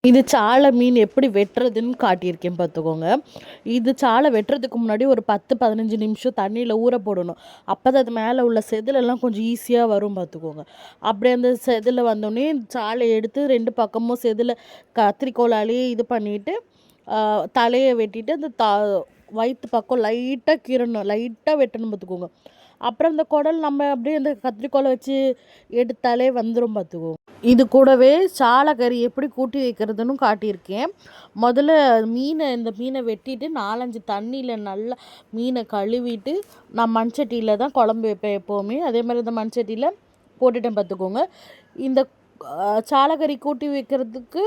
இது சாலை மீன் எப்படி வெட்டுறதுன்னு காட்டியிருக்கேன் பார்த்துக்கோங்க. இது சாலை வெட்டுறதுக்கு முன்னாடி ஒரு 10-15 நிமிஷம் தண்ணியில் ஊற போடணும். அப்போ தான் அது மேலே உள்ள செதிலெல்லாம் கொஞ்சம் ஈஸியாக வரும் பார்த்துக்கோங்க. அப்படியே அந்த செதில் வந்தோடனே சாலையை எடுத்து 2 பக்கமும் செதில் கத்திரிக்கோலாலேயே இது பண்ணிவிட்டு தலையை வெட்டிட்டு அந்த வயிற்று பக்கம் லைட்டாக கீறணும், லைட்டாக வெட்டணும் பார்த்துக்கோங்க. அப்புறம் இந்த குடல் நம்ம அப்படியே அந்த கத்திரிக்கோலை வச்சு எடுத்தாலே வந்துடும் பார்த்துக்கோங்க. இது கூடவே சாலக்கறி எப்படி கூட்டி வைக்கிறதுன்னு காட்டியிருக்கேன். முதல்ல இந்த மீனை வெட்டிட்டு 4-5 தண்ணியில் நல்லா மீனை கழுவிட்டு நான் மண்சட்டியில் தான் குழம்பு வைப்பேன் எப்போவுமே. அதே மாதிரி இந்த மண்சட்டியில் போட்டுட்டேன் பார்த்துக்கோங்க. இந்த சாலக்கறி கூட்டி வைக்கிறதுக்கு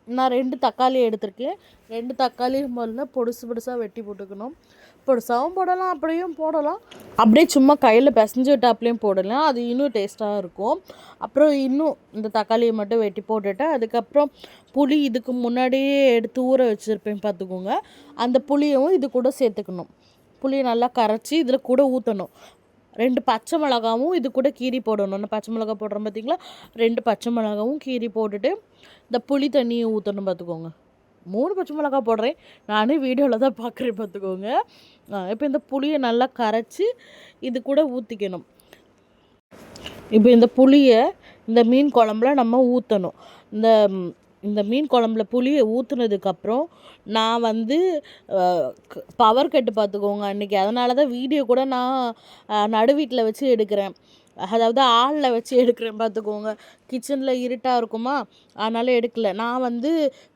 நான் 2 தக்காளி எடுத்திருக்கேன். 2 தக்காளி முதல்ல பொடுசாக வெட்டி போட்டுக்கணும். பொடுசாகவும் போடலாம், அப்படியும் போடலாம். அப்படியே சும்மா கையில் பிசைஞ்சு விட்டாப்லேயும் போடலாம், அது இன்னும் டேஸ்ட்டாக இருக்கும். அப்புறம் இன்னும் இந்த தக்காளியை மட்டும் வெட்டி போட்டுட்டு அதுக்கப்புறம் புளி இதுக்கு முன்னாடியே எடுத்து ஊற வச்சுருப்பேன் பார்த்துக்கோங்க. அந்த புளியவும் இது கூட சேர்த்துக்கணும். புளியை நல்லா கரைச்சி இதில் கூட ஊற்றணும். 2 பச்சை மிளகாவும் இது கூட கீரி போடணும். நான் பச்சை மிளகா போடுறோம் பார்த்திங்களா, 2 பச்சை மிளகாவும் கீரி போட்டுட்டு இந்த புளி தண்ணியை ஊற்றணும் பார்த்துக்கோங்க. 3 பச்சை மிளகா போடுறேன், நானே வீடியோவில் தான் பார்க்குறேன் பார்த்துக்கோங்க. இப்போ இந்த புளியை நல்லா கரைச்சி இது கூட ஊற்றிக்கணும். இப்போ இந்த புளியை இந்த மீன் குழம்புல நம்ம ஊற்றணும். இந்த மீன் குழம்புல புளியை ஊற்றுனதுக்கப்புறம் நான் பவர் கட்டு பார்த்துக்கோங்க அன்றைக்கி. அதனால தான் வீடியோ கூட நான் நடு வீட்டில் வச்சு எடுக்கிறேன். அதாவது ஆளில் வச்சு எடுக்கிறேன் பார்த்துக்கோங்க. கிச்சனில் இருட்டாக இருக்குமா, அதனால் எடுக்கலை. நான்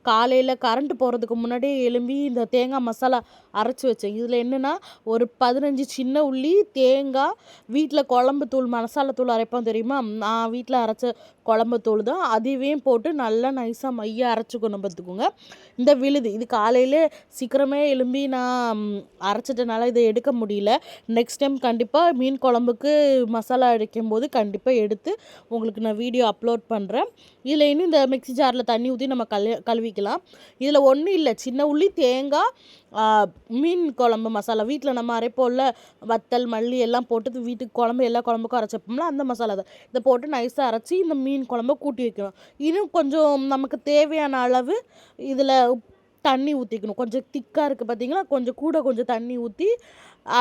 காலையில் கரண்ட்டு போகிறதுக்கு முன்னாடியே எழும்பி இந்த தேங்காய் மசாலா அரைச்சி வச்சேன். இதில் என்னென்னா ஒரு 15 சின்ன உள்ளி, தேங்காய், வீட்டில் குழம்பு தூள் மசாலா தூள் அரைப்போம் தெரியுமா, நான் வீட்டில் அரைச்ச குழம்பு தூள் தான், அதையும் போட்டு நல்லா நைஸாக மையாக அரைச்சிக்கணும் பார்த்துக்கோங்க. இந்த விழுது இது காலையில் சீக்கிரமே எழும்பி நான் அரைச்சிட்டனால இதை எடுக்க முடியல. நெக்ஸ்ட் டைம் கண்டிப்பாக மீன் குழம்புக்கு மசாலா அரைக்கும்போது கண்டிப்பாக எடுத்து உங்களுக்கு நான் வீடியோ அப்லோட் பண்ணுறேன். இதில் இன்னும் இந்த மிக்ஸி ஜாரில் தண்ணி ஊற்றி நம்ம கழுவிக்கலாம். இதில் ஒன்றும் இல்லை, சின்ன உள்ளி, தேங்காய், மீன் குழம்பு மசாலா வீட்டில் நம்ம அரைப்போம்ல, வத்தல் மல்லி எல்லாம் போட்டு வீட்டுக்கு குழம்பு எல்லா குழம்புக்கும் அரைச்சப்போம்ல, அந்த மசாலா தான். இதை போட்டு நைஸாக அரைச்சி இந்த மீன் குழம்பை கூட்டி வைக்கணும். இன்னும் கொஞ்சம் நமக்கு தேவையான அளவு இதில் தண்ணி ஊற்றிக்கணும். கொஞ்சம் திக்காக இருக்குது பார்த்தீங்களா, கொஞ்சம் தண்ணி ஊற்றி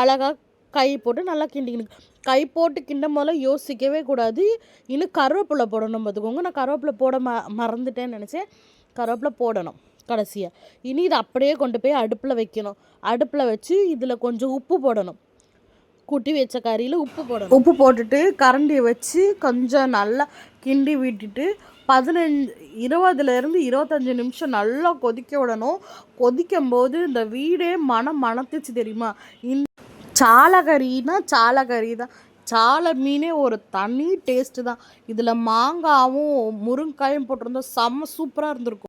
அழகாக கை போட்டு நல்லா கிண்டிக்கணும். கை போட்டு கிண்டும் போல யோசிக்கவே கூடாது. இன்னும் கருவேப்பிலை போடணும் பார்த்துக்கோங்க. நான் கருவேப்பிலை போட மறந்துட்டேன்னு நினச்சேன். கருவேப்பிலை போடணும் கடைசியாக. இனி இதை அப்படியே கொண்டு போய் அடுப்பில் வைக்கணும். அடுப்பில் வச்சு இதில் கொஞ்சம் உப்பு போடணும். குட்டி வச்ச கறியில் உப்பு போடணும். உப்பு போட்டுட்டு கரண்டியை வச்சு கொஞ்சம் நல்லா கிண்டி விட்டுட்டு 20லேருந்து 25 நிமிஷம் நல்லா கொதிக்க விடணும். கொதிக்கும் போது இந்த வீடே மணத்துச்சு தெரியுமா. சாலக்கறி தான். சாலை மீனே ஒரு தனி டேஸ்ட்டு தான். இதில் மாங்காவும் முருங்காயும் போட்டிருந்தா செம்ம சூப்பராக இருந்திருக்கும்.